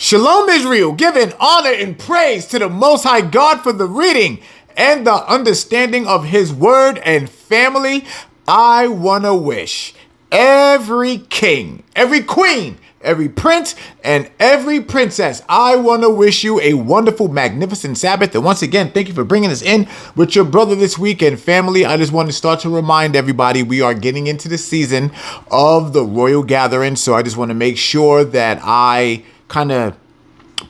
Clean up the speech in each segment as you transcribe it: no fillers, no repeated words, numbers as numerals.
Shalom Israel, giving honor and praise to the Most High God for the reading and the understanding of His word. And family, I want to wish every king, every queen, every prince, and every princess, I want to wish you a wonderful, magnificent Sabbath. And once again, thank you for bringing us in with your brother this week. And family, I just want to start to remind everybody we are getting into the season of the Royal Gathering. So I just want to make sure that I kind of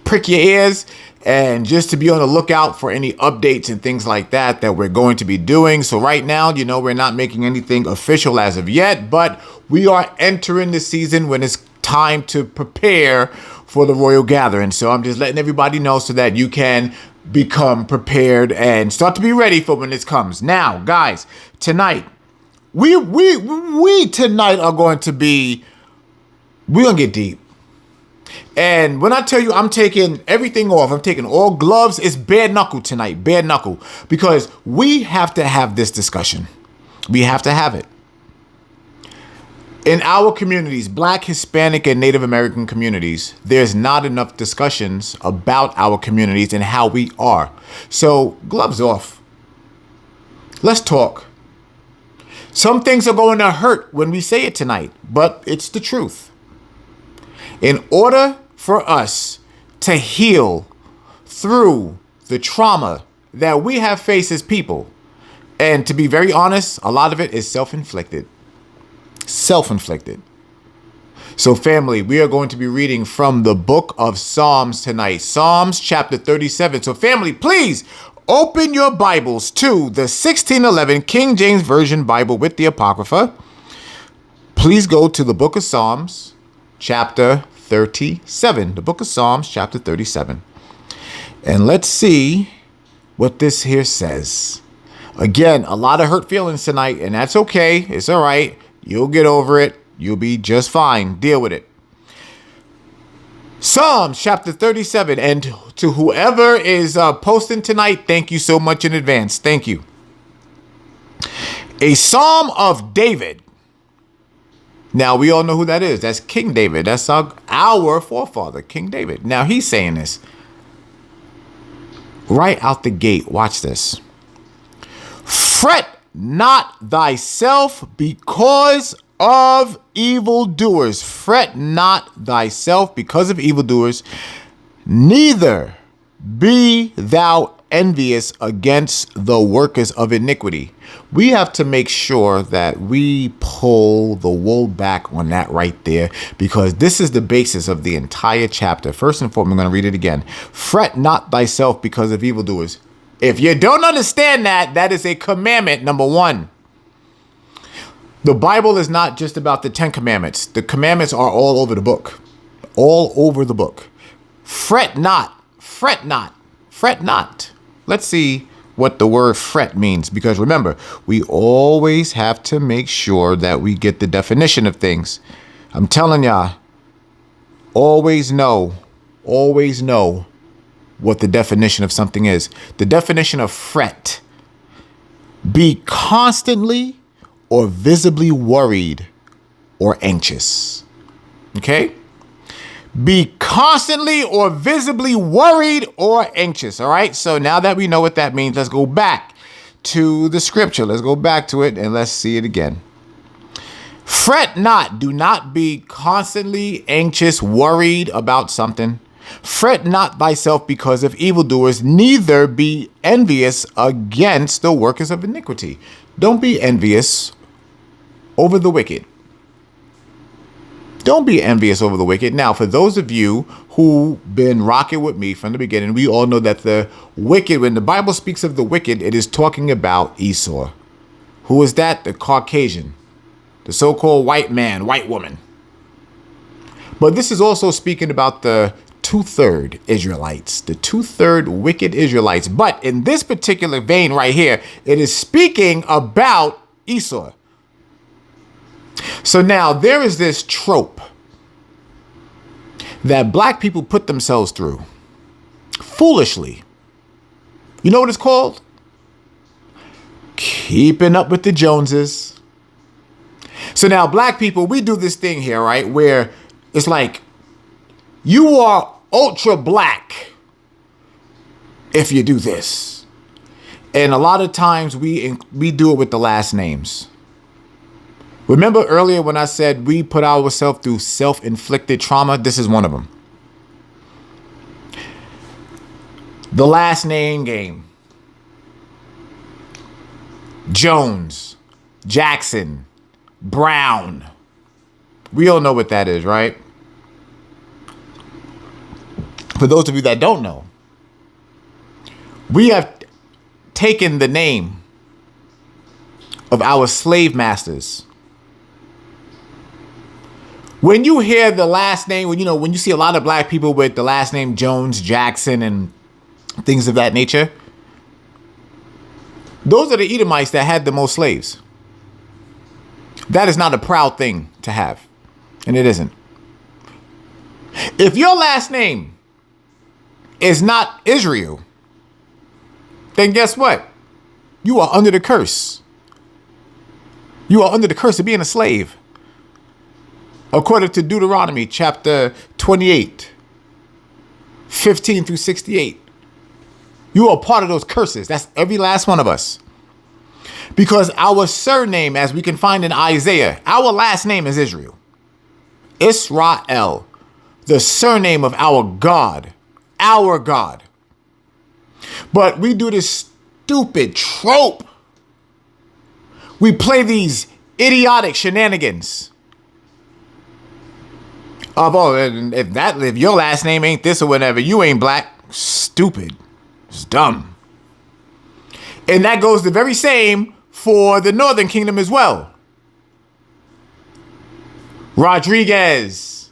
prick your ears and just to be on the lookout for any updates and things like that we're going to be doing. So right now, we're not making anything official as of yet, but we are entering the season when it's time to prepare for the Royal Gathering. So I'm just letting everybody know so that you can become prepared and start to be ready for when this comes. Now, guys, tonight, we tonight are going to be, we're going to get deep. And when I tell you I'm taking everything off, I'm taking all gloves, it's bare knuckle tonight, bare knuckle, because we have to have this discussion. We have to have it. In our communities, Black, Hispanic, and Native American communities, there's not enough discussions about our communities and how we are. So gloves off. Let's talk. Some things are going to hurt when we say it tonight, but it's the truth. In order for us to heal through the trauma that we have faced as people, and to be very honest, a lot of it is self-inflicted. Self-inflicted. So family, we are going to be reading from the book of Psalms tonight. Psalms chapter 37. So family, please open your Bibles to the 1611 King James Version Bible with the Apocrypha. Please go to the book of Psalms chapter 37. The book of Psalms chapter 37. And let's see what this here says. Again, a lot of hurt feelings tonight, and that's okay. It's all right. You'll get over it. You'll be just fine. Deal with it. Psalms chapter 37. And to whoever is posting tonight, thank you so much in advance. Thank you. A Psalm of David. Now, we all know who that is. That's King David. That's our forefather, King David. Now, he's saying this right out the gate. Watch this. Fret not thyself because of evildoers. Fret not thyself because of evildoers, neither be thou envious against the workers of iniquity. We have to make sure that we pull the wool back on that right there, because this is the basis of the entire chapter. First and foremost, I'm going to read it again. Fret not thyself because of evildoers. If you don't understand that, that is a commandment, number one. The Bible is not just about the 10 commandments. The commandments are all over the book. All over the book. Fret not. Fret not. Fret not. Let's see what the word fret means, because remember, we always have to make sure that we get the definition of things. I'm telling y'all, always know what the definition of something is. The definition of fret: be constantly or visibly worried or anxious. Okay? Be constantly or visibly worried or anxious. All right. So now that we know what that means, let's go back to the scripture. Let's go back to it and let's see it again. Fret not. Do not be constantly anxious, worried about something. Fret not thyself because of evildoers, neither be envious against the workers of iniquity. Don't be envious over the wicked. Don't be envious over the wicked. Now, for those of you who've been rocking with me from the beginning, we all know that the wicked, when the Bible speaks of the wicked, it is talking about Esau. Who is that? The Caucasian, the so-called white man, white woman. But this is also speaking about the two-third Israelites, the two-third wicked Israelites. But in this particular vein right here, it is speaking about Esau. So now there is this trope that Black people put themselves through foolishly. You know what it's called? Keeping up with the Joneses. So now Black people, we do this thing here, right? Where it's like you are ultra black if you do this. And a lot of times we do it with the last names. Remember earlier when I said we put ourselves through self-inflicted trauma? This is one of them. The last name game. Jones, Jackson, Brown. We all know what that is, right? For those of you that don't know, we have taken the name of our slave masters. When you hear the last name, when you see a lot of black people with the last name Jones, Jackson, and things of that nature, those are the Edomites that had the most slaves. That is not a proud thing to have. And it isn't. If your last name is not Israel, then guess what? You are under the curse. You are under the curse of being a slave. According to Deuteronomy chapter 28, 15 through 68. You are part of those curses. That's every last one of us. Because our surname, as we can find in Isaiah, our last name is Israel. Israel, the surname of our God. Our God. But we do this stupid trope. We play these idiotic shenanigans. If your last name ain't this or whatever, you ain't black. Stupid. It's dumb. And that goes the very same for the Northern Kingdom as well. Rodriguez,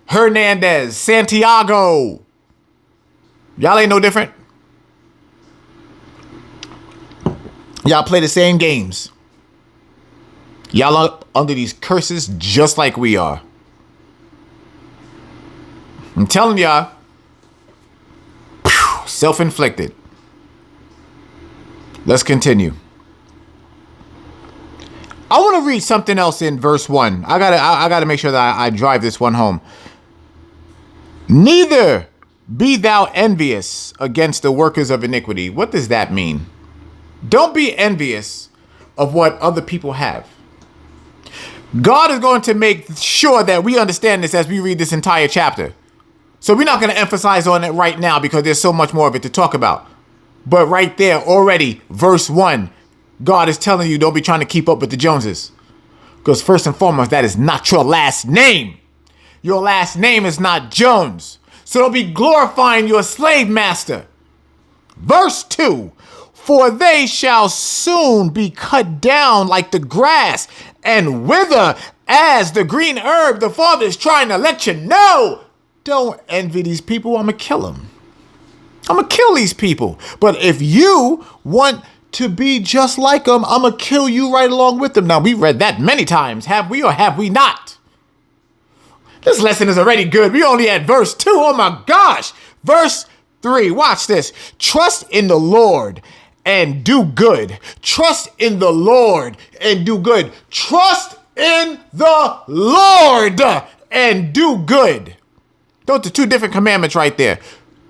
Hernandez, Santiago. Y'all ain't no different. Y'all play the same games. Y'all are under these curses just like we are. I'm telling y'all, self-inflicted. Let's continue. I want to read something else in verse 1. I gotta make sure that I drive this one home. Neither be thou envious against the workers of iniquity. What does that mean? Don't be envious of what other people have. God is going to make sure that we understand this as we read this entire chapter. So we're not going to emphasize on it right now because there's so much more of it to talk about. But right there already, verse 1, God is telling you don't be trying to keep up with the Joneses. Because first and foremost, that is not your last name. Your last name is not Jones. So don't be glorifying your slave master. Verse 2, for they shall soon be cut down like the grass and wither as the green herb. The Father is trying to let you know. Don't envy these people. I'm going to kill them. I'm going to kill these people. But if you want to be just like them, I'm going to kill you right along with them. Now, we read that many times. Have we or have we not? This lesson is already good. We only at verse 2. Oh, my gosh. Verse 3. Watch this. Trust in the Lord and do good. Trust in the Lord and do good. Trust in the Lord and do good. Those are two different commandments right there.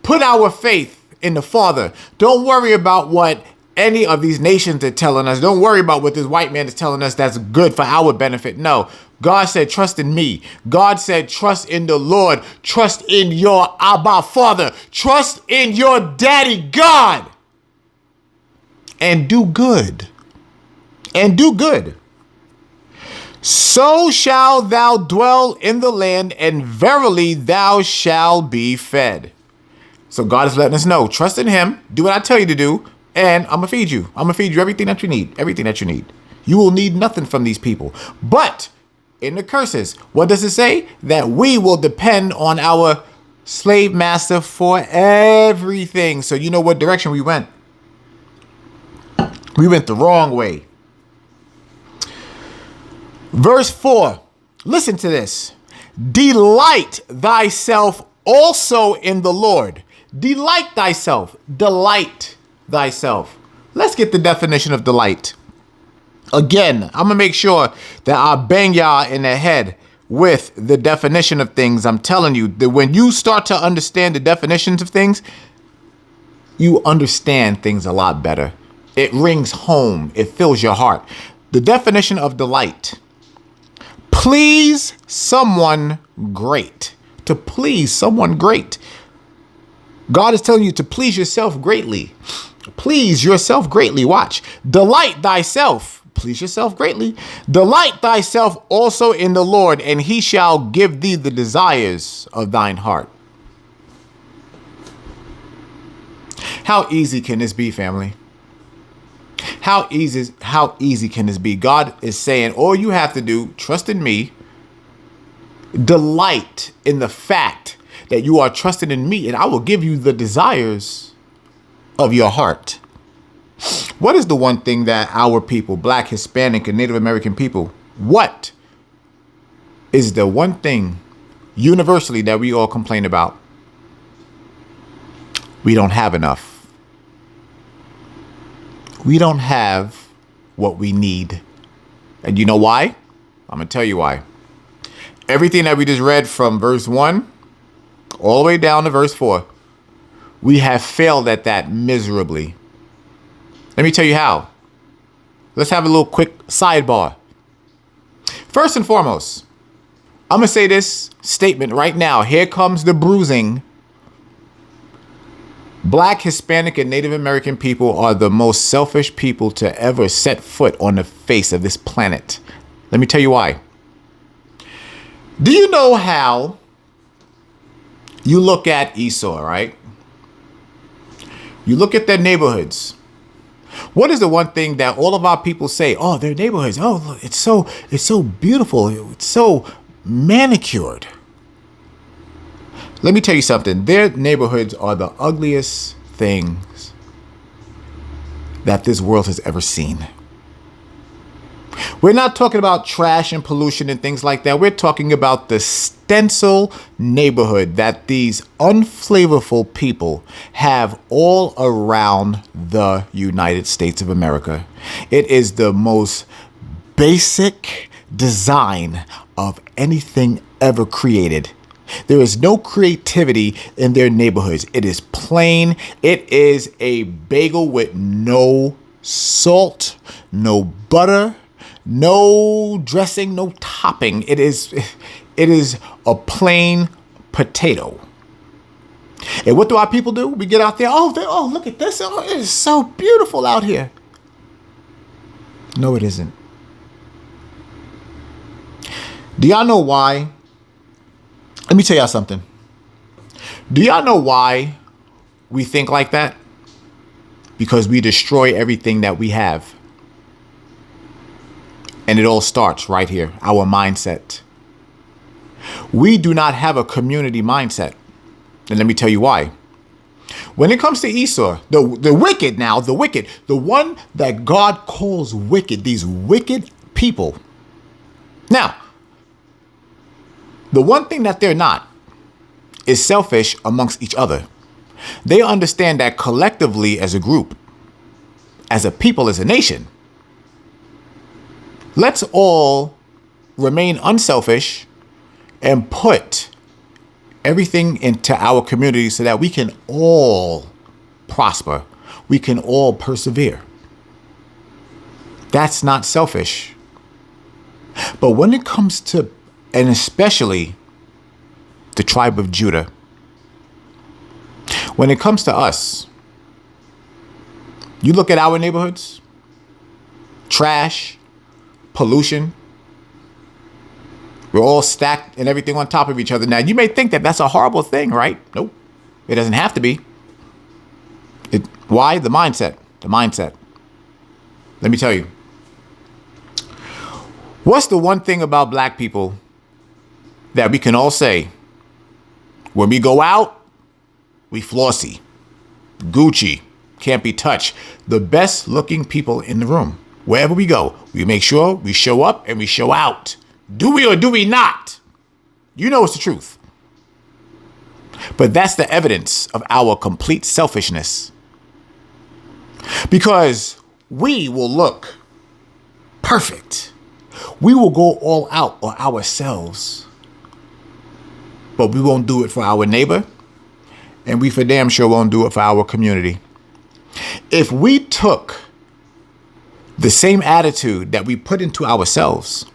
Put our faith in the Father. Don't worry about what any of these nations are telling us. Don't worry about what this white man is telling us that's good for our benefit. No, God said, trust in me. God said, trust in the Lord. Trust in your Abba Father. Trust in your daddy God. And do good. And do good. So shall thou dwell in the land, and verily thou shalt be fed. So God is letting us know, trust in him, do what I tell you to do, and I'm going to feed you. I'm going to feed you everything that you need, everything that you need. You will need nothing from these people. But in the curses, what does it say? That we will depend on our slave master for everything. So you know what direction we went. We went the wrong way. Verse 4, listen to this. Delight thyself also in the Lord. Delight thyself. Delight thyself. Let's get the definition of delight. Again, I'm going to make sure that I bang y'all in the head with the definition of things, I'm telling you that when you start to understand the definitions of things, you understand things a lot better. It rings home. It fills your heart. The definition of delight: please someone great. To please someone great. God is telling you to please yourself greatly. Please yourself greatly. Watch. Delight thyself. Please yourself greatly. Delight thyself also in the Lord, and he shall give thee the desires of thine heart. How easy can this be, family? How easy can this be? God is saying, all you have to do, trust in me, delight in the fact that you are trusting in me, and I will give you the desires of your heart. What is the one thing that our people, Black, Hispanic, and Native American people, what is the one thing universally that we all complain about? We don't have enough. We don't have what we need. And you know why? I'm going to tell you why. Everything that we just read from verse 1 all the way down to verse 4, we have failed at that miserably. Let me tell you how. Let's have a little quick sidebar. First and foremost, I'm going to say this statement right now. Here comes the bruising. Black, Hispanic, and Native American people are the most selfish people to ever set foot on the face of this planet. Let me tell you why. Do you know how you look at Esau, right? You look at their neighborhoods. What is the one thing that all of our people say? Oh, their neighborhoods. Oh, look, it's so beautiful. It's so manicured. Let me tell you something. Their neighborhoods are the ugliest things that this world has ever seen. We're not talking about trash and pollution and things like that. We're talking about the stencil neighborhood that these unflavorful people have all around the United States of America. It is the most basic design of anything ever created. There is no creativity in their neighborhoods. It is plain. It is a bagel with no salt, no butter, no dressing, no topping. It is a plain potato. And what do our people do? We get out there. Oh, look at this. Oh, it is so beautiful out here. No, it isn't. Do y'all know why? Let me tell y'all something. Do y'all know why we think like that? Because we destroy everything that we have. And it all starts right here, our mindset. We do not have a community mindset. And let me tell you why. When it comes to Esau, the wicked, the one that God calls wicked, these wicked people. Now, the one thing that they're not is selfish amongst each other. They understand that collectively as a group, as a people, as a nation, let's all remain unselfish and put everything into our community so that we can all prosper. We can all persevere. That's not selfish. But when it comes to, and especially the tribe of Judah, when it comes to us, you look at our neighborhoods, trash, pollution, we're all stacked and everything on top of each other. Now, you may think that that's a horrible thing, right? Nope. It doesn't have to be. Why? The mindset. The mindset. Let me tell you. What's the one thing about black people that we can all say? When we go out, we flossy, Gucci, can't be touched. The best looking people in the room. Wherever we go, we make sure we show up and we show out. Do we or do we not? You know it's the truth. But that's the evidence of our complete selfishness. Because we will look perfect. We will go all out on ourselves, but we won't do it for our neighbor, and we for damn sure won't do it for our community. If we took the same attitude that we put into ourselves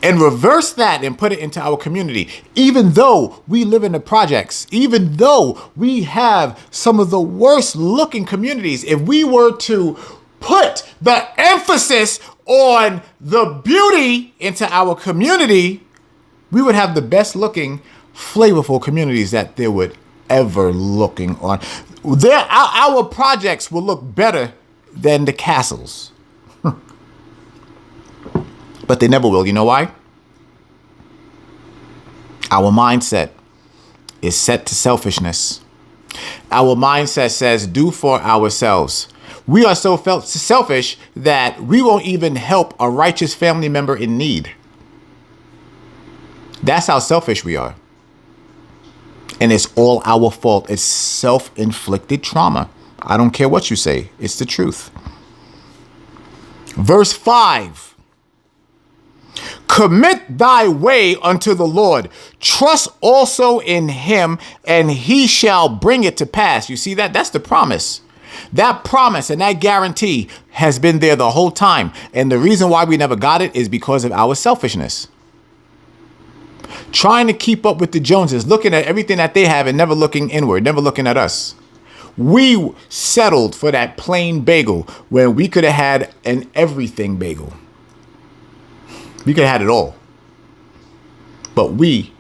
and reverse that and put it into our community, even though we live in the projects, even though we have some of the worst looking communities, if we were to put the emphasis on the beauty into our community, we would have the best looking, flavorful communities that there would ever looking on. Our projects will look better than the castles. But they never will. You know why? Our mindset is set to selfishness. Our mindset says, do for ourselves. We are so selfish that we won't even help a righteous family member in need. That's how selfish we are. And it's all our fault. It's self-inflicted trauma. I don't care what you say. It's the truth. Verse 5. Commit thy way unto the Lord. Trust also in him, and he shall bring it to pass. You see that? That's the promise. That promise and that guarantee has been there the whole time. And the reason why we never got it is because of our selfishness. Trying to keep up with the Joneses, looking at everything that they have and never looking inward, never looking at us. We settled for that plain bagel when we could have had an everything bagel. We could have had it all. But we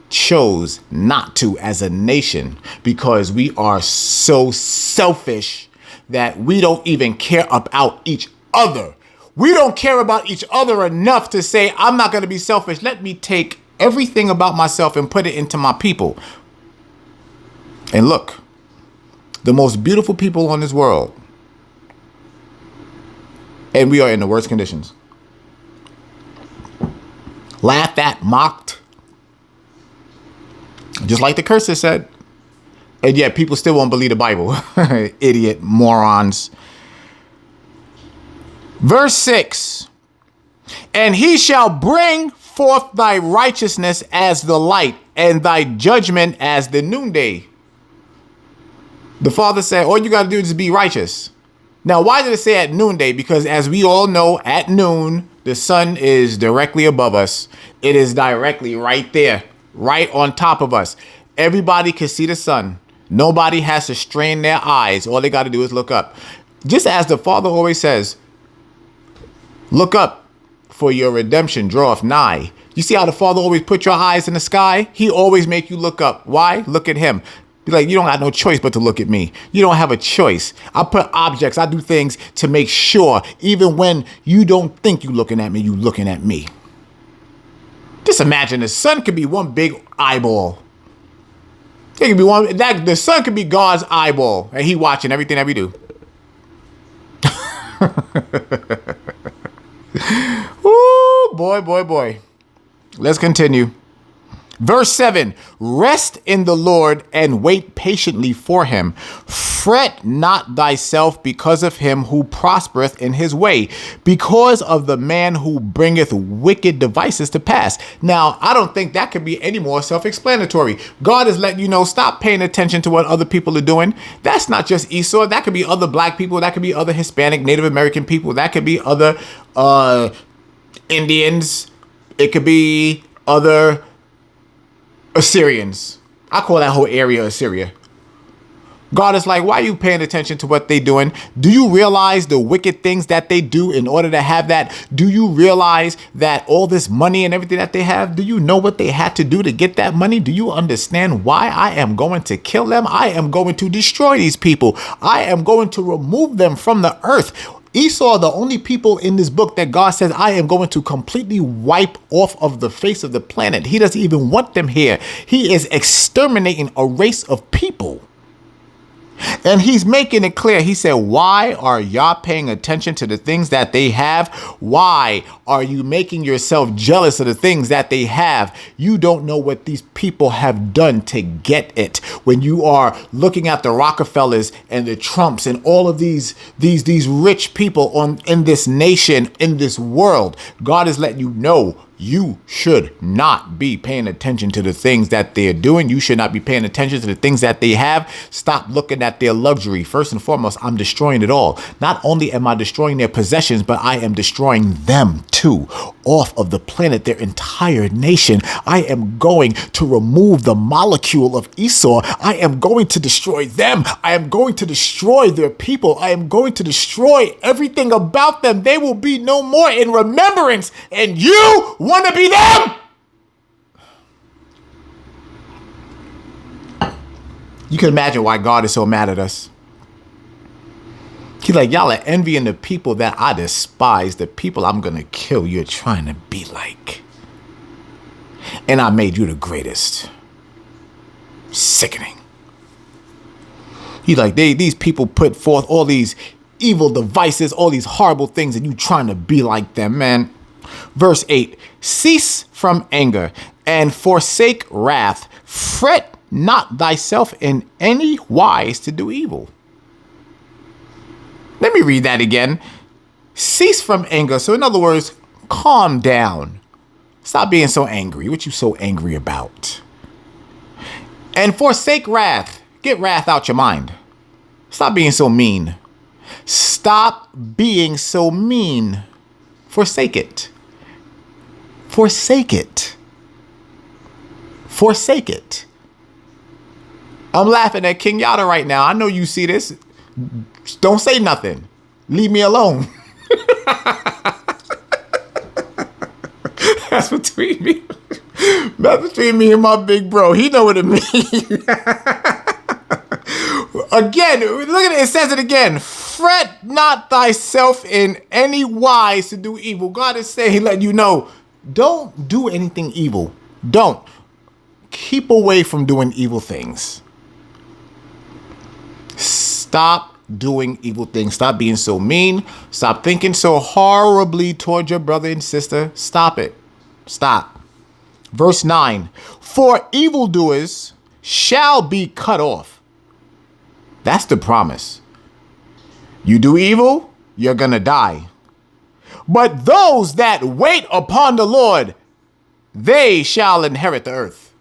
chose not to as a nation because we are so selfish that we don't even care about each other. We don't care about each other enough to say, I'm not going to be selfish. Let me take everything about myself and put it into my people. And look, the most beautiful people on this world, and we are in the worst conditions. Laughed at, mocked, just like the curses said. And yet people still won't believe the Bible. Idiot morons. Verse 6. And he shall bring forth thy righteousness as the light, and thy judgment as the noonday. The Father said, all you got to do is be righteous. Now, why did it say at noonday? Because as we all know, at noon, the sun is directly above us. It is directly right there, right on top of us. Everybody can see the sun. Nobody has to strain their eyes. All they got to do is look up. Just as the Father always says, look up, for your redemption draweth nigh. You see how the Father always put your eyes in the sky? He always make you look up. Why? Look at him. Be like, you don't have no choice but to look at me. You don't have a choice. I put objects, I do things to make sure, even when you don't think you're looking at me, you looking at me. Just imagine the sun could be one big eyeball. It could be the sun could be God's eyeball, and he watching everything that we do. Ooh, boy. Let's continue. Verse 7, rest in the Lord and wait patiently for him. Fret not thyself because of him who prospereth in his way, because of the man who bringeth wicked devices to pass. Now, I don't think that could be any more self-explanatory. God is letting you know, stop paying attention to what other people are doing. That's not just Esau. That could be other black people. That could be other Hispanic, Native American people. That could be other Indians. It could be other Assyrians. I call that whole area Assyria. God is like, why are you paying attention to what they're doing? Do you realize the wicked things that they do in order to have that? Do you realize that all this money and everything that they have, do you know what they had to do to get that money? Do you understand why I am going to kill them? I am going to destroy these people. I am going to remove them from the earth. Esau, the only people in this book that God says, I am going to completely wipe off of the face of the planet. He doesn't even want them here. He is exterminating a race of people. And he's making it clear. He said, why are y'all paying attention to the things that they have? Why are you making yourself jealous of the things that they have? You don't know what these people have done to get it. When you are looking at the Rockefellers and the Trumps and all of these rich people in this nation, in this world, God is letting you know you should not be paying attention to the things that they're doing. You should not be paying attention to the things that they have. Stop looking at their luxury. First and foremost, I'm destroying it all. Not only am I destroying their possessions, but I am destroying them too. Off of the planet, their entire nation. I am going to remove the molecule of Esau. I am going to destroy them. I am going to destroy their people. I am going to destroy everything about them. They will be no more in remembrance. And you want to be them? You can imagine why God is so mad at us. He's like, y'all are envying the people that I despise, the people I'm going to kill. You're trying to be like. And I made you the greatest. Sickening. He's like, these people put forth all these evil devices, all these horrible things, and you trying to be like them, man. Verse 8, cease from anger and forsake wrath. Fret not thyself in any wise to do evil. Let me read that again. Cease from anger. So in other words, calm down. Stop being so angry. What you so angry about? And forsake wrath. Get wrath out your mind. Stop being so mean. Stop being so mean. Forsake it. Forsake it. Forsake it. I'm laughing at King Yada right now. I know you see this. Don't say nothing. Leave me alone. That's between me. That's between me and my big bro. He know what it means. Again, look at it. It says it again. Fret not thyself in any wise to do evil. God is saying, he let you know, don't do anything evil. Don't. Keep away from doing evil things. Stop doing evil things. Stop being so mean. Stop thinking so horribly toward your brother and sister. Stop it. Stop. Verse 9. For evildoers shall be cut off. That's the promise. You do evil, you're going to die. But those that wait upon the Lord, they shall inherit the earth.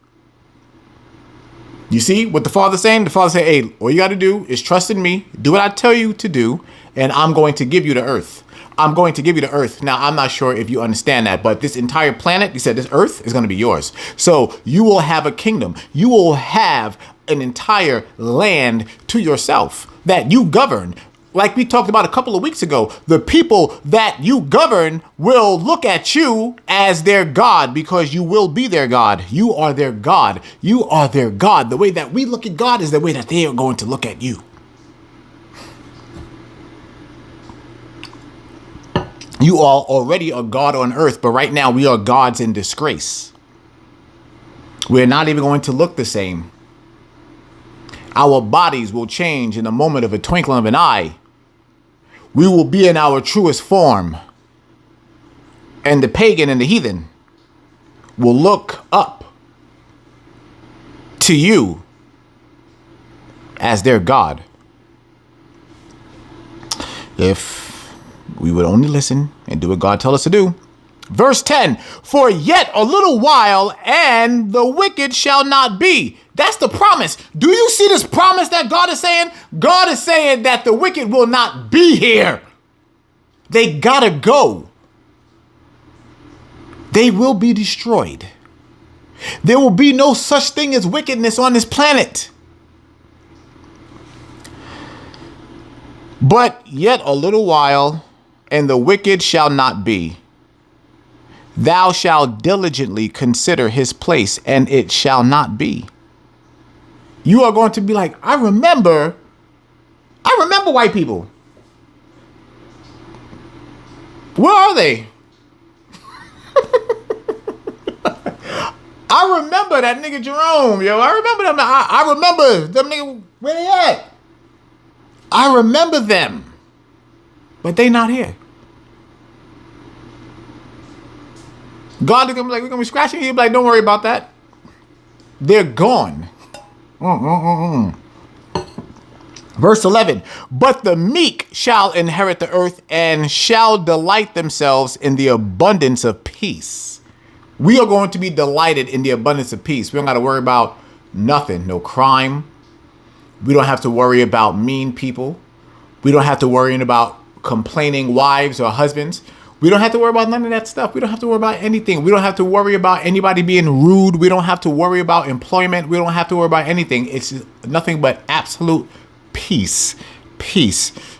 You see what the Father's saying? The Father said, hey, all you got to do is trust in me, do what I tell you to do, and I'm going to give you the earth. I'm going to give you the earth. Now, I'm not sure if you understand that, but this entire planet, he said, this earth is going to be yours. So you will have a kingdom. You will have an entire land to yourself that you govern. Like we talked about a couple of weeks ago, the people that you govern will look at you as their God because you will be their God. You are their God. You are their God. The way that we look at God is the way that they are going to look at you. You are already a God on earth, but right now we are gods in disgrace. We're not even going to look the same. Our bodies will change in a moment of a twinkling of an eye. We will be in our truest form. And the pagan and the heathen will look up to you as their God. If we would only listen and do what God tells us to do. Verse 10, for yet a little while and the wicked shall not be. That's the promise. Do you see this promise that God is saying? God is saying that the wicked will not be here. They gotta go. They will be destroyed. There will be no such thing as wickedness on this planet. But yet a little while and the wicked shall not be. Thou shalt diligently consider his place, and it shall not be. You are going to be like, I remember white people. Where are they? I remember that nigga Jerome, yo. I remember them. I remember them nigga, where they at? I remember them, but they not here. God is gonna be like, we're gonna be scratching you. He'll be like, don't worry about that. They're gone. Verse 11, but the meek shall inherit the earth and shall delight themselves in the abundance of peace. We are going to be delighted in the abundance of peace. We don't got to worry about nothing, no crime. We don't have to worry about mean people. We don't have to worry about complaining wives or husbands. We don't have to worry about none of that stuff. We don't have to worry about anything. We don't have to worry about anybody being rude. We don't have to worry about employment. We don't have to worry about anything. It's nothing but absolute peace,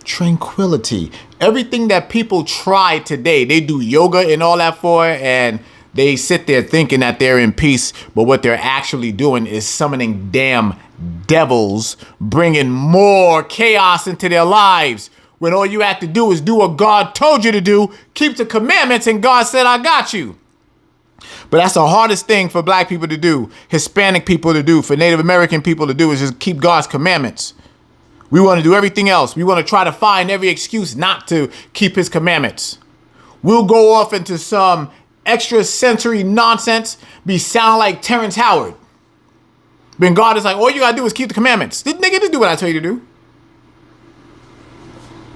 tranquility. Everything that people try today, they do yoga and all that for, and they sit there thinking that they're in peace, but what they're actually doing is summoning damn devils, bringing more chaos into their lives. When all you have to do is do what God told you to do, keep the commandments, and God said, I got you. But that's the hardest thing for black people to do, Hispanic people to do, for Native American people to do, is just keep God's commandments. We want to do everything else. We want to try to find every excuse not to keep his commandments. We'll go off into some extra sensory nonsense, be sound like Terrence Howard. When God is like, all you got to do is keep the commandments. Nigga, just do what I tell you to do.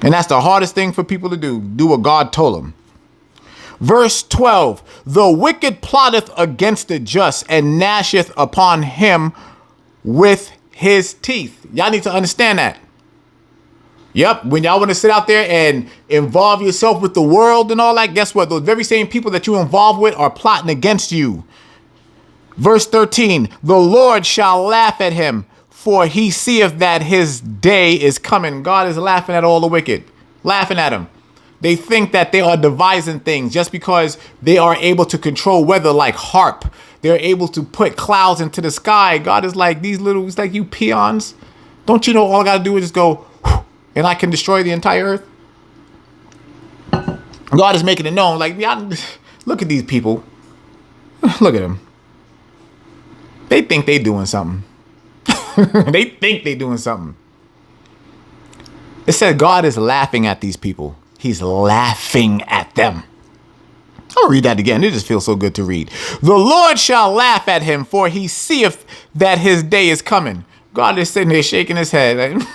And that's the hardest thing for people to do. Do what God told them. Verse 12, the wicked plotteth against the just and gnasheth upon him with his teeth. Y'all need to understand that. Yep, when y'all want to sit out there and involve yourself with the world and all that, guess what? Those very same people that you involve with are plotting against you. Verse 13, the Lord shall laugh at him, for he seeth that his day is coming. God is laughing at all the wicked, laughing at them. They think that they are devising things just because they are able to control weather like HARP. They're able to put clouds into the sky. God is like, these little, it's like you peons. Don't you know all I got to do is just go, and I can destroy the entire earth? God is making it known, like, y'all, look at these people. Look at them. They think they doing something. They think they doing something. It said God is laughing at these people. He's laughing at them. I'll read that again. It just feels so good to read. The Lord shall laugh at him, for he seeth that his day is coming. God is sitting there shaking his head. Like,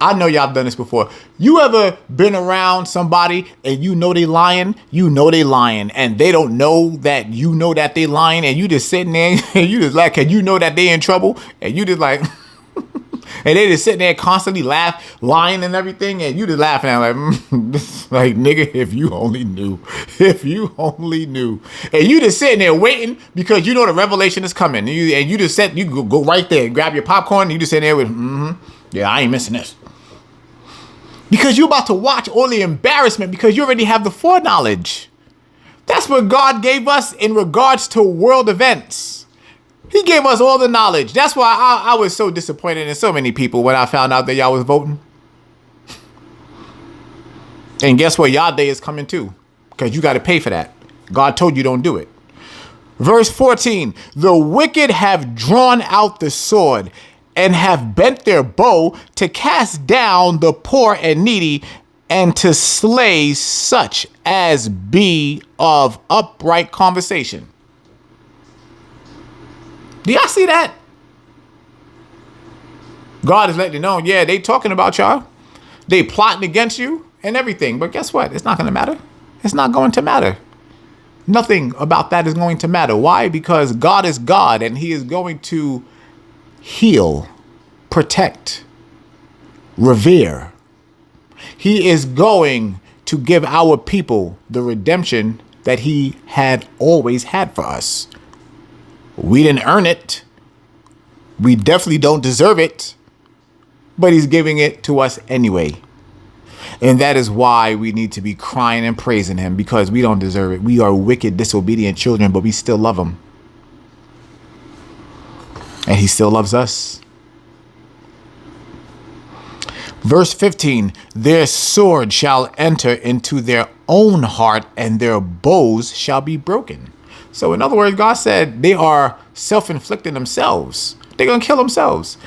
I know y'all done this before. You ever been around somebody and you know they lying? You know they lying, and they don't know that you know that they lying, and you just sitting there and you just like, and you know that they in trouble, and you just like, and they just sitting there constantly lying and everything, and you just laughing at like nigga, if you only knew, and you just sitting there waiting because you know the revelation is coming, and you just said you go right there and grab your popcorn, and you just sitting there with, yeah, I ain't missing this. Because you're about to watch all the embarrassment because you already have the foreknowledge. That's what God gave us in regards to world events. He gave us all the knowledge. That's why I was so disappointed in so many people when I found out that y'all was voting. And guess what? Y'all day is coming too, because you got to pay for that. God told you don't do it. Verse 14, the wicked have drawn out the sword and have bent their bow to cast down the poor and needy and to slay such as be of upright conversation. Do y'all see that? God is letting you know, yeah, they talking about y'all. They plotting against you and everything. But guess what? It's not going to matter. It's not going to matter. Nothing about that is going to matter. Why? Because God is God, and he is going to heal, protect, revere. He is going to give our people the redemption that he had always had for us. We didn't earn it. We definitely don't deserve it, but he's giving it to us anyway. And that is why we need to be crying and praising him, because we don't deserve it. We are wicked, disobedient children, but we still love him. And he still loves us. Verse 15, their sword shall enter into their own heart, and their bows shall be broken. So in other words, God said they are self-inflicting themselves. They're going to kill themselves.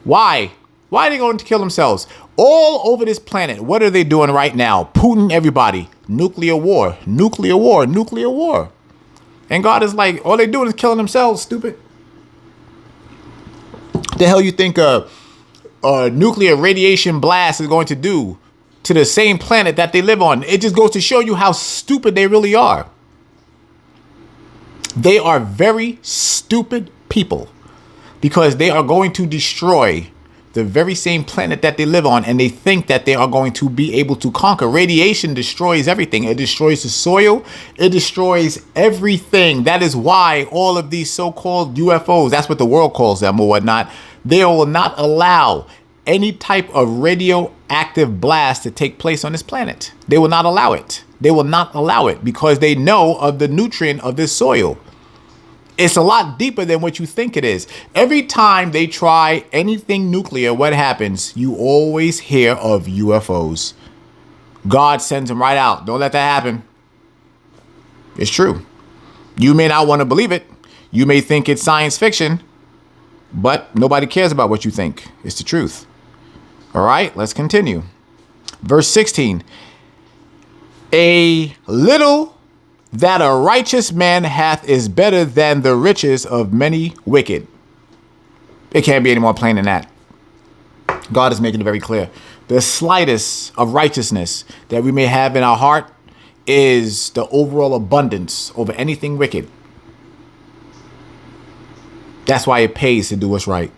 Why? Why are they going to kill themselves? All over this planet, what are they doing right now? Putin, everybody. Nuclear war, nuclear war, nuclear war. And God is like, all they doing is killing themselves, stupid. The hell you think a nuclear radiation blast is going to do to the same planet that they live on? It just goes to show you how stupid they really are. They are very stupid people because they are going to destroy the very same planet that they live on, and they think that they are going to be able to conquer. Radiation destroys everything. It destroys the soil. It destroys everything. That is why all of these so-called UFOs, that's what the world calls them or whatnot, they will not allow any type of radioactive blast to take place on this planet. They will not allow it. They will not allow it because they know of the nutrient of this soil. It's a lot deeper than what you think it is. Every time they try anything nuclear, what happens? You always hear of UFOs. God sends them right out. Don't let that happen. It's true. You may not want to believe it. You may think it's science fiction, but nobody cares about what you think. It's the truth. All right, let's continue. Verse 16. A little that a righteous man hath is better than the riches of many wicked. It can't be any more plain than that. God is making it very clear. The slightest of righteousness that we may have in our heart is the overall abundance over anything wicked. That's why it pays to do what's right.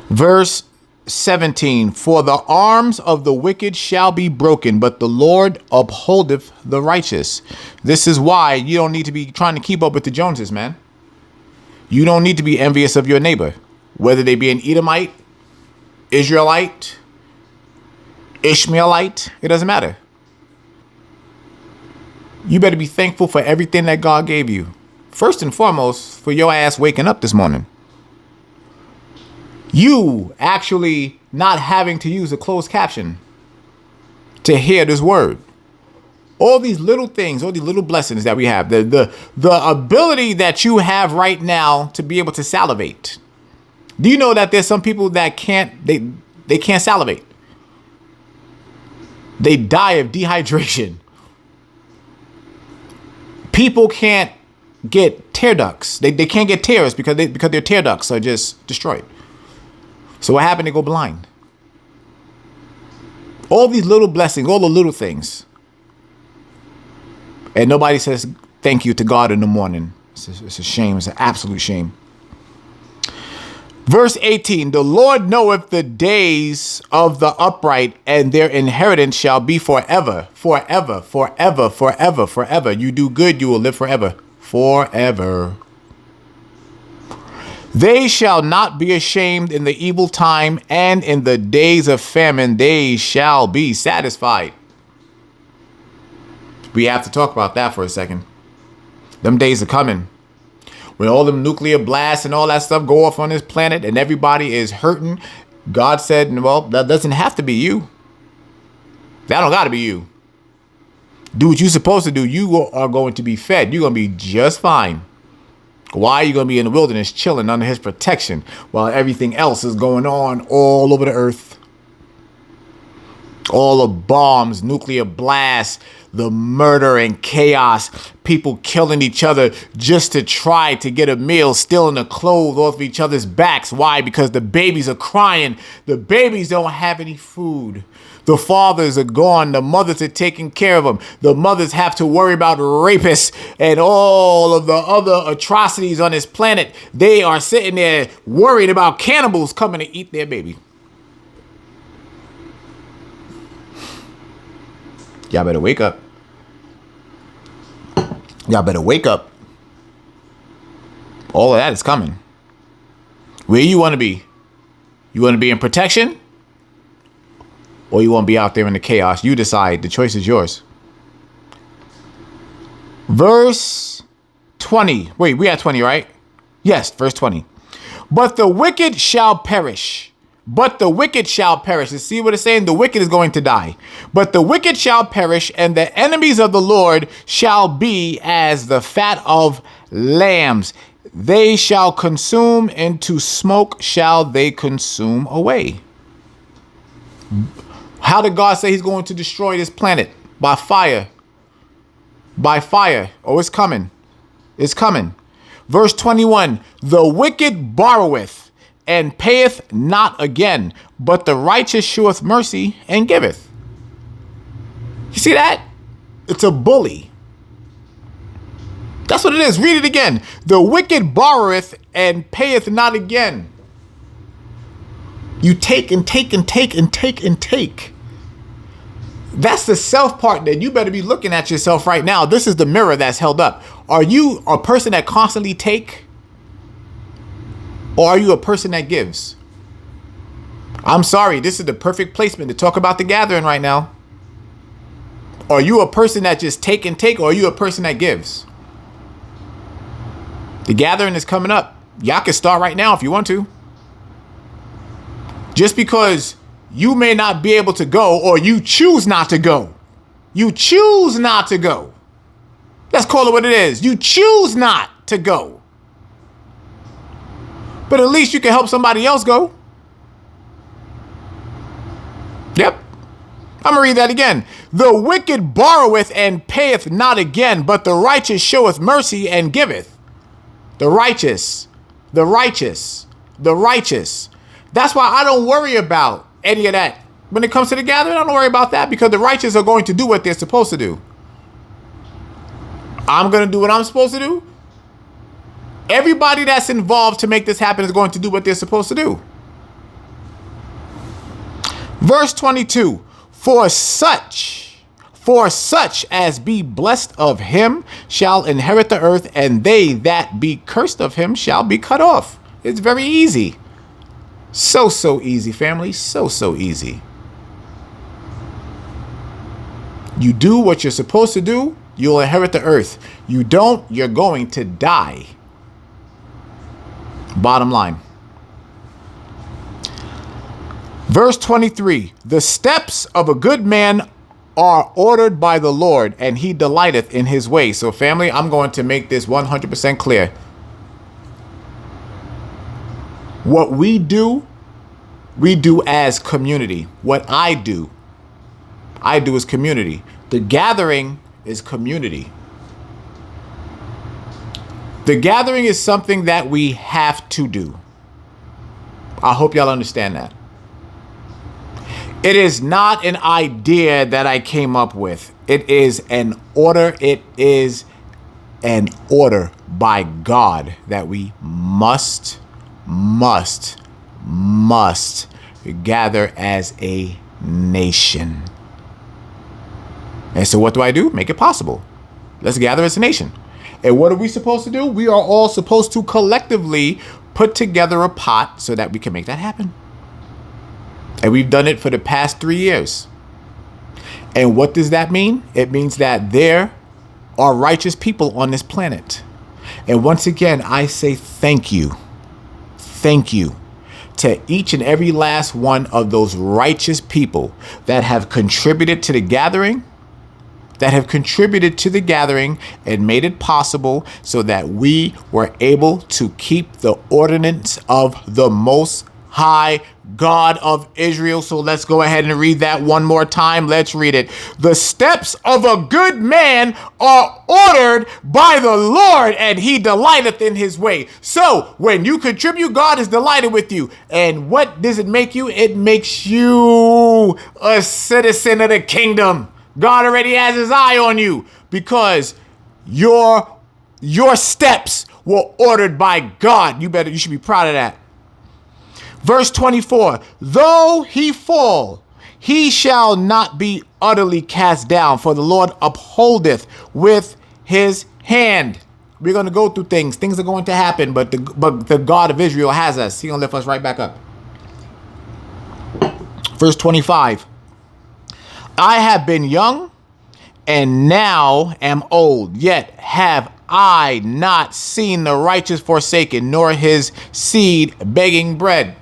Verse 17, for the arms of the wicked shall be broken, but the Lord upholdeth the righteous. This is why you don't need to be trying to keep up with the Joneses, man. You don't need to be envious of your neighbor, whether they be an Edomite, Israelite, Ishmaelite. It doesn't matter. You better be thankful for everything that God gave you. First and foremost, for your ass waking up this morning. You actually not having to use a closed caption to hear this word. All these little things, all these little blessings that we have, the ability that you have right now to be able to salivate. Do you know that there's some people that they can't salivate? They die of dehydration. People can't get tear ducts. They can't get tears because their tear ducts are just destroyed. So what happened? They go blind. All these little blessings, all the little things. And nobody says thank you to God in the morning. It's a shame. It's an absolute shame. Verse 18, the Lord knoweth the days of the upright, and their inheritance shall be forever, forever, forever, forever, forever. You do good, you will live forever, forever. They shall not be ashamed in the evil time, and in the days of famine they shall be satisfied. We have to talk about that for a second. Them days are coming. When all them nuclear blasts and all that stuff go off on this planet and everybody is hurting, God said, well, that doesn't have to be you. That don't got to be you. Do what you're supposed to do. You are going to be fed. You're going to be just fine. Why are you going to be in the wilderness chilling under his protection while everything else is going on all over the earth? All the bombs, nuclear blasts, the murder and chaos, people killing each other just to try to get a meal, stealing the clothes off of each other's backs. Why? Because the babies are crying. The babies don't have any food. The fathers are gone. The mothers are taking care of them. The mothers have to worry about rapists and all of the other atrocities on this planet. They are sitting there worried about cannibals coming to eat their baby. Y'all better wake up. Y'all better wake up. All of that is coming. Where you want to be? You want to be in protection? Or you want to be out there in the chaos? You decide. The choice is yours. Verse 20. Wait, we at 20, right? Yes, verse 20. But the wicked shall perish. But the wicked shall perish. You see what it's saying? The wicked is going to die. But the wicked shall perish, and the enemies of the Lord shall be as the fat of lambs. they shall consume, into smoke shall they consume away. How did God say he's going to destroy this planet? By fire. By fire. Oh, it's coming. It's coming. Verse 21, the wicked borroweth and payeth not again, but the righteous sheweth mercy and giveth. You see that? It's a bully. That's what it is. Read it again. The wicked borroweth and payeth not again. You take and take and take and take and take. That's the self part that you better be looking at yourself right now. This is the mirror that's held up. Are you a person that constantly take? Or are you a person that gives? I'm sorry, this is the perfect placement to talk about the gathering right now. Are you a person that just take and take, or are you a person that gives? The gathering is coming up. Y'all can start right now if you want to. Just because you may not be able to go, or you choose not to go. You choose not to go. Let's call it what it is. You choose not to go. But at least you can help somebody else go. Yep. I'm going to read that again. The wicked borroweth and payeth not again, but the righteous showeth mercy and giveth. The righteous, the righteous, the righteous. That's why I don't worry about any of that. When it comes to the gathering, I don't worry about that, because the righteous are going to do what they're supposed to do. I'm going to do what I'm supposed to do. Everybody that's involved to make this happen is going to do what they're supposed to do. Verse 22, for such as be blessed of him shall inherit the earth, and they that be cursed of him shall be cut off. It's very easy. So easy, family. So easy. You do what you're supposed to do, you'll inherit the earth. You don't, you're going to die. Bottom line. Verse 23, the steps of a good man are ordered by the Lord, and he delighteth in his way. So family, I'm going to make this 100% clear. What we do as community. What I do as community. The gathering is community. The gathering is something that we have to do. I hope y'all understand that. It is not an idea that I came up with. It is an order. It is an order by God that we must gather as a nation. And so what do? Make it possible. Let's gather as a nation. And what are we supposed to do? We are all supposed to collectively put together a pot so that we can make that happen. And we've done it for the past 3 years. And what does that mean? It means that there are righteous people on this planet. And once again, I say thank you. Thank you to each and every last one of those righteous people that have contributed to the gathering, and made it possible so that we were able to keep the ordinance of the Most High God of Israel. So let's go ahead and read that one more time. Let's read it. The steps of a good man are ordered by the Lord, and he delighteth in his way. So when you contribute, God is delighted with you. And what does it make you? It makes you a citizen of the kingdom. God already has his eye on you, because your steps were ordered by God. You should be proud of that. Verse 24, though he fall, he shall not be utterly cast down, for the Lord upholdeth with his hand. We're going to go through things. Things are going to happen, but the God of Israel has us. He's going to lift us right back up. Verse 25, I have been young and now am old, yet have I not seen the righteous forsaken, nor his seed begging bread.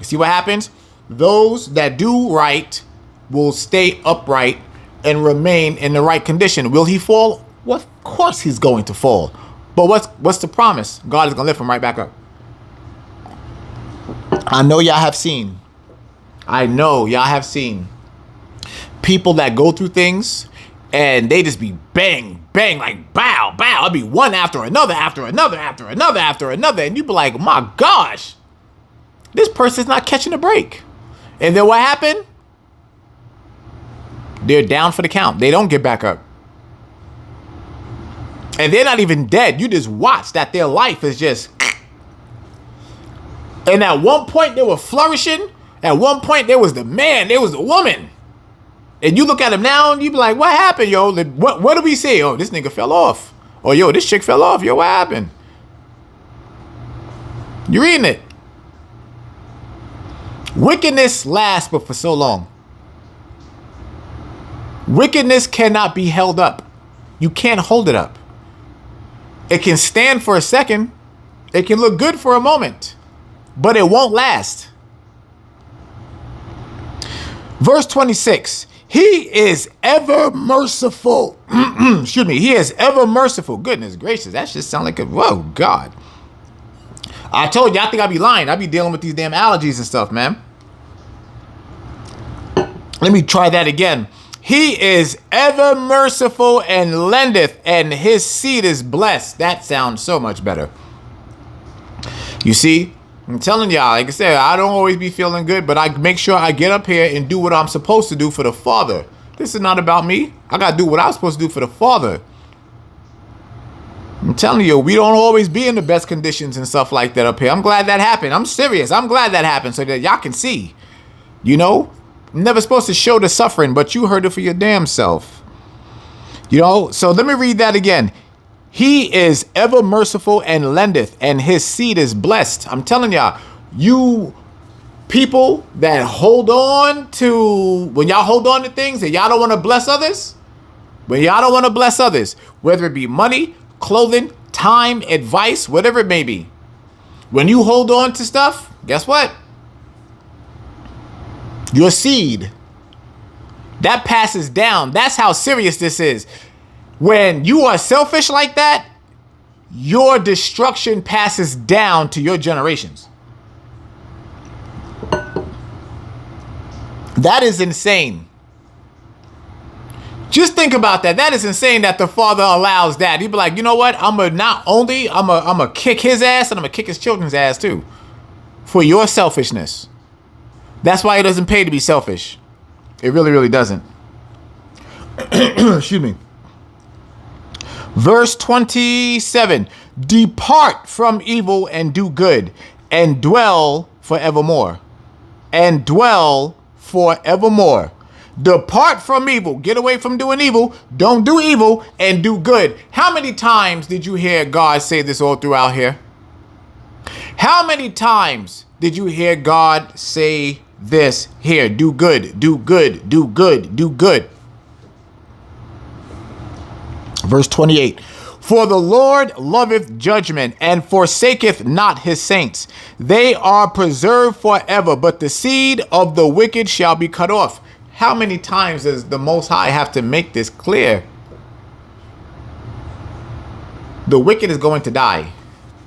See what happens? Those that do right will stay upright and remain in the right condition. Will he fall? Well, of course he's going to fall. But what's the promise? God is going to lift him right back up. I know y'all have seen people that go through things and they just be bang, bang, like bow, bow. It'll be one after another, after another, after another, after another. And you be like, my gosh, this person's not catching a break. And then what happened? They're down for the count. They don't get back up. And they're not even dead. You just watch that their life is just... And at one point they were flourishing. At one point there was the man, there was the woman. And you look at him now and you be like, what happened, yo? What do we say? Oh, this nigga fell off. Or yo, this chick fell off. Yo, what happened? You reading it. Wickedness lasts but for so long. Wickedness cannot be held up. You can't hold it up. It can stand for a second. It can look good for a moment. But it won't last. Verse 26. He is ever merciful. Excuse me. He is ever merciful. Goodness gracious. That just sound like a... Whoa, God. I told you, I think I be lying. I be dealing with these damn allergies and stuff, man. Let me try that again. He is ever merciful and lendeth, and his seed is blessed. That sounds so much better. You see, I'm telling y'all, like I said, I don't always be feeling good, but I make sure I get up here and do what I'm supposed to do for the Father. This is not about me. I got to do what I'm supposed to do for the Father. I'm telling you, we don't always be in the best conditions and stuff like that up here. I'm glad that happened. I'm serious. I'm glad that happened so that y'all can see. You know, I'm never supposed to show the suffering, but you heard it for your damn self. You know, so let me read that again. He is ever merciful and lendeth, and his seed is blessed. I'm telling y'all, you people that hold on to, when y'all hold on to things and y'all don't want to bless others, whether it be money, clothing, time, advice, whatever it may be. When you hold on to stuff, guess what? Your seed, that passes down. That's how serious this is. When you are selfish like that, your destruction passes down to your generations. That is insane. Just think about that. That is insane that the Father allows that. He'd be like, you know what? I'm gonna kick his ass and I'm gonna kick his children's ass too. For your selfishness. That's why it doesn't pay to be selfish. It really, really doesn't. Excuse me. Verse 27. Depart from evil and do good, and dwell forevermore. And dwell forevermore. Depart from evil. Get away from doing evil. Don't do evil and do good. How many times did you hear God say this all throughout here? How many times did you hear God say this here? Do good, do good, do good, do good. Verse 28. For the Lord loveth judgment and forsaketh not his saints. They are preserved forever, but the seed of the wicked shall be cut off. How many times does the Most High have to make this clear? The wicked is going to die.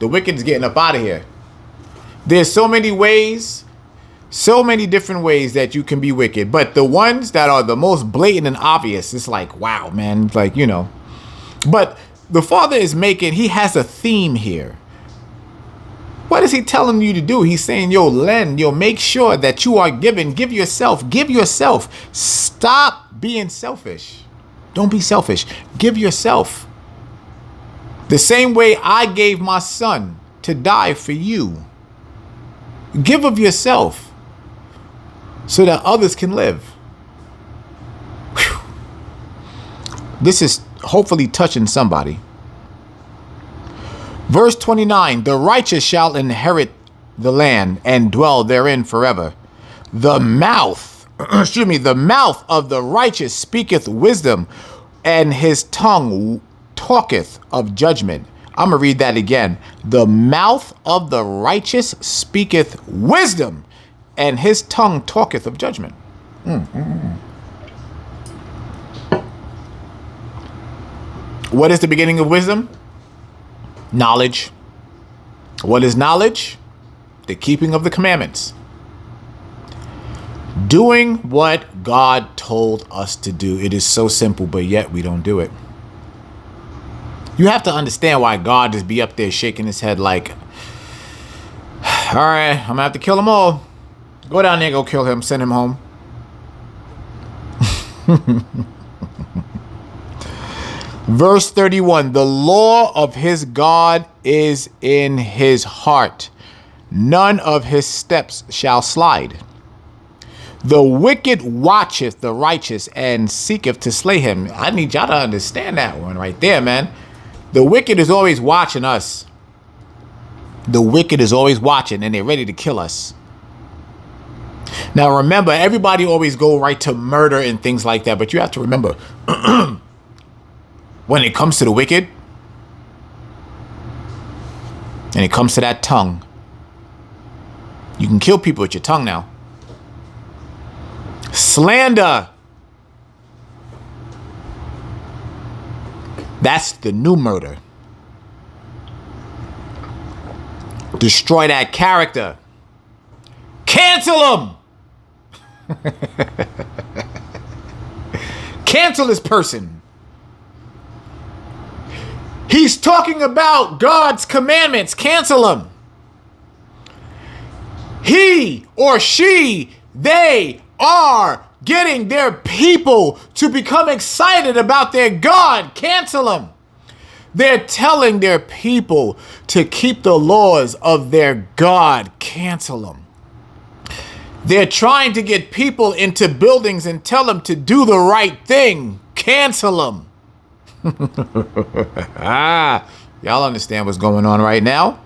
The wicked is getting up out of here. There's so many ways, so many different ways that you can be wicked. But the ones that are the most blatant and obvious, it's like, wow, man. It's like, you know. But the Father is he has a theme here. What is he telling you to do? He's saying, make sure that you are giving. Give yourself. Stop being selfish. Don't be selfish. Give yourself. The same way I gave my son to die for you. Give of yourself so that others can live. Whew. This is hopefully touching somebody. Verse 29, the righteous shall inherit the land and dwell therein forever. The mouth of the righteous speaketh wisdom, and his tongue talketh of judgment. I'm going to read that again. The mouth of the righteous speaketh wisdom, and his tongue talketh of judgment. What is the beginning of wisdom? Knowledge. What is knowledge? The keeping of the commandments. Doing what God told us to do. It is so simple, but yet we don't do it. You have to understand why God just be up there shaking his head like, all right, I'm gonna have to kill them all. Go down there, go kill him, send him home. Verse 31, the law of his God is in his heart. None of his steps shall slide. The wicked watcheth the righteous and seeketh to slay him. I need y'all to understand that one right there, man. The wicked is always watching us. The wicked is always watching and they're ready to kill us. Now remember, everybody always go right to murder and things like that. But you have to remember, when it comes to the wicked, and it comes to that tongue, you can kill people with your tongue now. Slander. That's the new murder. Destroy that character. Cancel him. Cancel this person. He's talking about God's commandments. Cancel him. He or she, they are getting their people to become excited about their God. Cancel them. They're telling their people to keep the laws of their God. Cancel them. They're trying to get people into buildings and tell them to do the right thing. Cancel them. Y'all understand what's going on right now?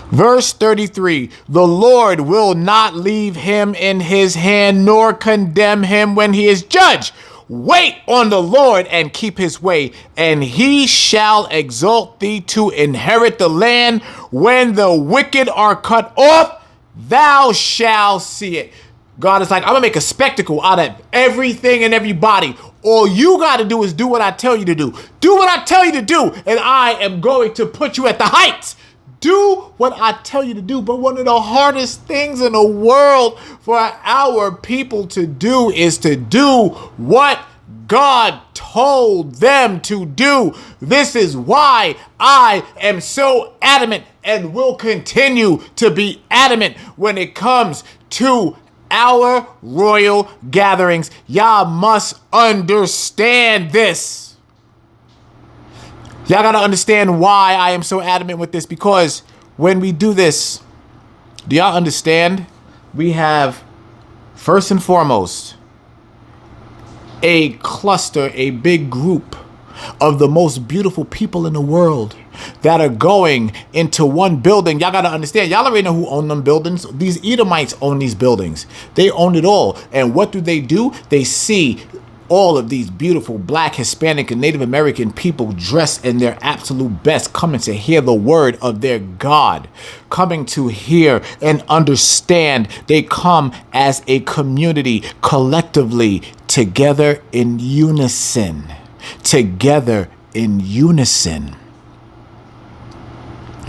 Verse 33, the Lord will not leave him in his hand, nor condemn him when he is judged. Wait on the Lord and keep his way, and he shall exalt thee to inherit the land. When the wicked are cut off, thou shalt see it. God is like, I'm going to make a spectacle out of everything and everybody. All you got to do is do what I tell you to do. Do what I tell you to do, and I am going to put you at the heights. Do what I tell you to do. But one of the hardest things in the world for our people to do is to do what God told them to do. This is why I am so adamant and will continue to be adamant when it comes to our royal gatherings. Y'all must understand this. Y'all got to understand why I am so adamant with this, because when we do this, do y'all understand? We have, first and foremost, a cluster, a big group of the most beautiful people in the world that are going into one building. Y'all got to understand. Y'all already know who own them buildings. These Edomites own these buildings. They own it all. And what do? They see all of these beautiful Black, Hispanic, and Native American people dressed in their absolute best, coming to hear the word of their God, coming to hear and understand. They come as a community, collectively, together in unison. Together in unison.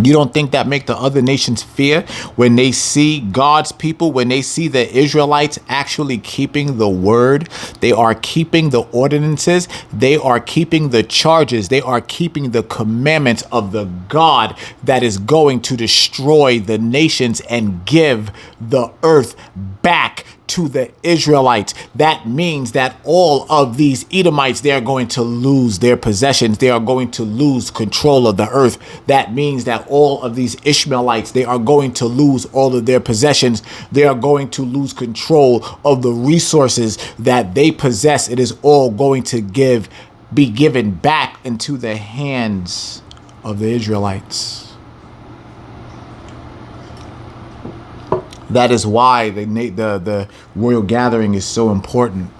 You don't think that make the other nations fear when they see God's people, when they see the Israelites actually keeping the word? They are keeping the ordinances. They are keeping the charges. They are keeping the commandments of the God that is going to destroy the nations and give the earth back to the Israelites. That means that all of these Edomites, they are going to lose their possessions. They are going to lose control of the earth. That means that all of these Ishmaelites, they are going to lose all of their possessions. They are going to lose control of the resources that they possess. It is all going to be given back into the hands of the Israelites. That is why the royal gathering is so important.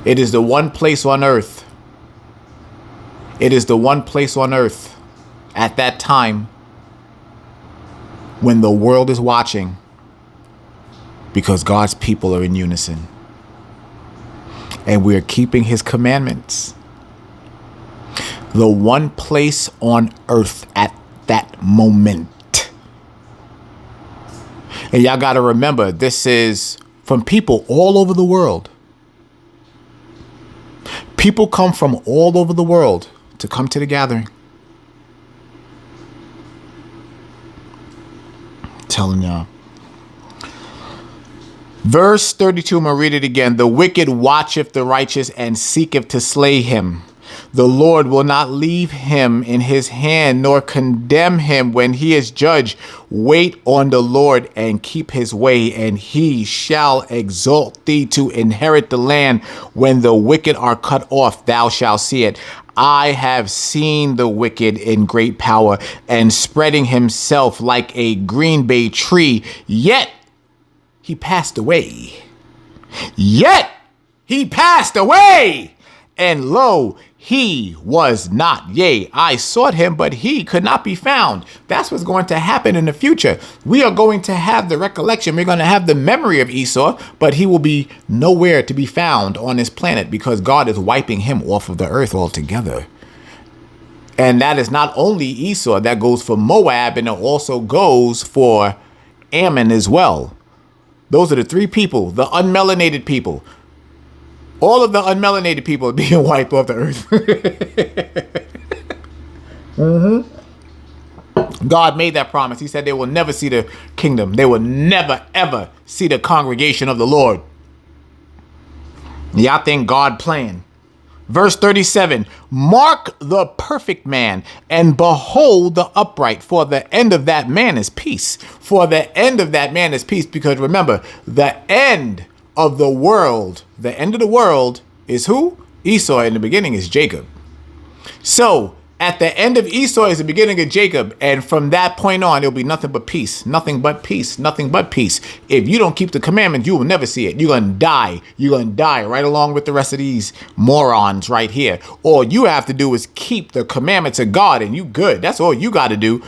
It is the one place on earth. It is the one place on earth at that time when the world is watching, because God's people are in unison. And we're keeping his commandments. The one place on earth at that moment. And y'all got to remember, this is from people all over the world. People come from all over the world to come to the gathering. I'm telling y'all. Verse 32, I'm going to read it again. The wicked watcheth the righteous and seeketh to slay him. The Lord will not leave him in his hand, nor condemn him when he is judged. Wait on the Lord and keep his way, and he shall exalt thee to inherit the land. When the wicked are cut off, thou shalt see it. I have seen the wicked in great power and spreading himself like a green bay tree, yet he passed away. Yet he passed away. And lo, he was not. Yea, I sought him, but he could not be found. That's what's going to happen in the future. We are going to have the recollection. We're going to have the memory of Esau, but he will be nowhere to be found on this planet because God is wiping him off of the earth altogether. And that is not only Esau. That goes for Moab, and it also goes for Ammon as well. Those are the three people, the unmelanated people. All of the unmelanated people are being wiped off the earth. God made that promise. He said they will never see the kingdom. They will never, ever see the congregation of the Lord. Y'all think God playing. Verse 37, mark the perfect man and behold the upright, for the end of that man is peace. For the end of that man is peace. Because remember, the end of the world is who? Esau. In the beginning is Jacob. So at the end of Esau is the beginning of Jacob. And from that point on, it'll be nothing but peace, nothing but peace, nothing but peace. If you don't keep the commandments, you will never see it. You're going to die. You're going to die right along with the rest of these morons right here. All you have to do is keep the commandments of God and you good. That's all you got to do.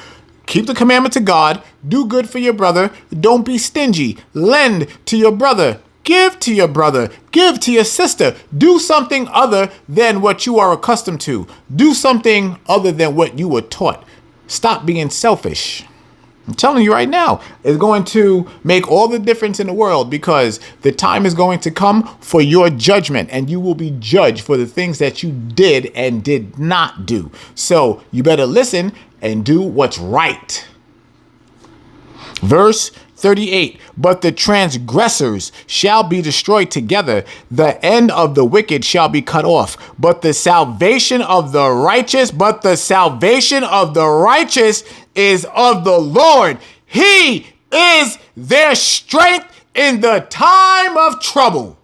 Keep the commandments of God. Do good for your brother. Don't be stingy. Lend to your brother. Give to your brother, give to your sister. Do something other than what you are accustomed to. Do something other than what you were taught. Stop being selfish. I'm telling you right now, it's going to make all the difference in the world because the time is going to come for your judgment and you will be judged for the things that you did and did not do. So you better listen and do what's right. Verse 38, but the transgressors shall be destroyed together. The end of the wicked shall be cut off. But the salvation of the righteous is of the Lord. He is their strength in the time of trouble.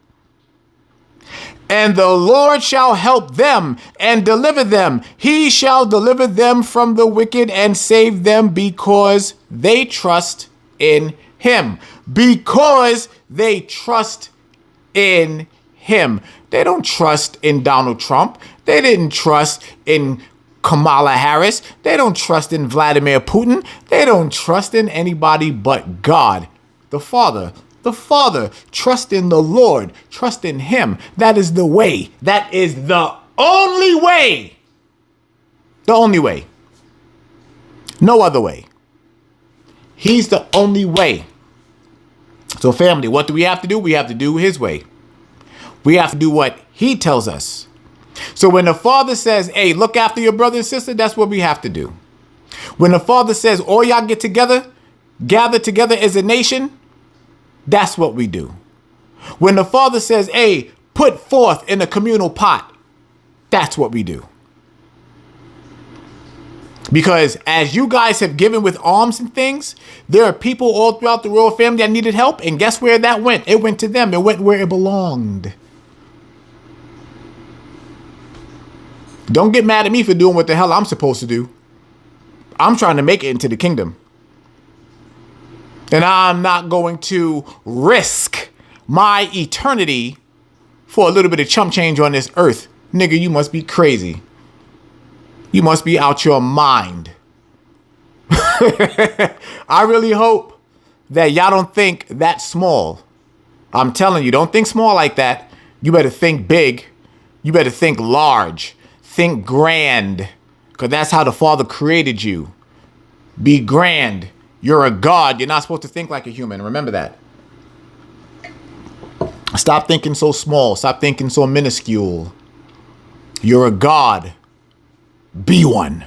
And the Lord shall help them and deliver them. He shall deliver them from the wicked and save them because they trust in him. Because they trust in him. They don't trust in Donald Trump. They didn't trust in Kamala Harris. They don't trust in Vladimir Putin. They don't trust in anybody but God, the Father. The Father. Trust in the Lord. Trust in him. That is the way. That is the only way. The only way. No other way. He's the only way. So family, what do we have to do? We have to do his way. We have to do what he tells us. So when the Father says, hey, look after your brother and sister, that's what we have to do. When the Father says, all y'all get together, gather together as a nation, that's what we do. When the Father says, hey, put forth in a communal pot, that's what we do. Because as you guys have given with alms and things, there are people all throughout the royal family that needed help. And guess where that went? It went to them. It went where it belonged. Don't get mad at me for doing what the hell I'm supposed to do. I'm trying to make it into the kingdom. And I'm not going to risk my eternity for a little bit of chump change on this earth. Nigga, you must be crazy. You must be out your mind. I really hope that y'all don't think that small. I'm telling you, don't think small like that. You better think big. You better think large. think grand, because that's how the Father created you. Be grand. You're a God. You're not supposed to think like a human. Remember that. Stop thinking so small. Stop thinking so minuscule. You're a God. Be one.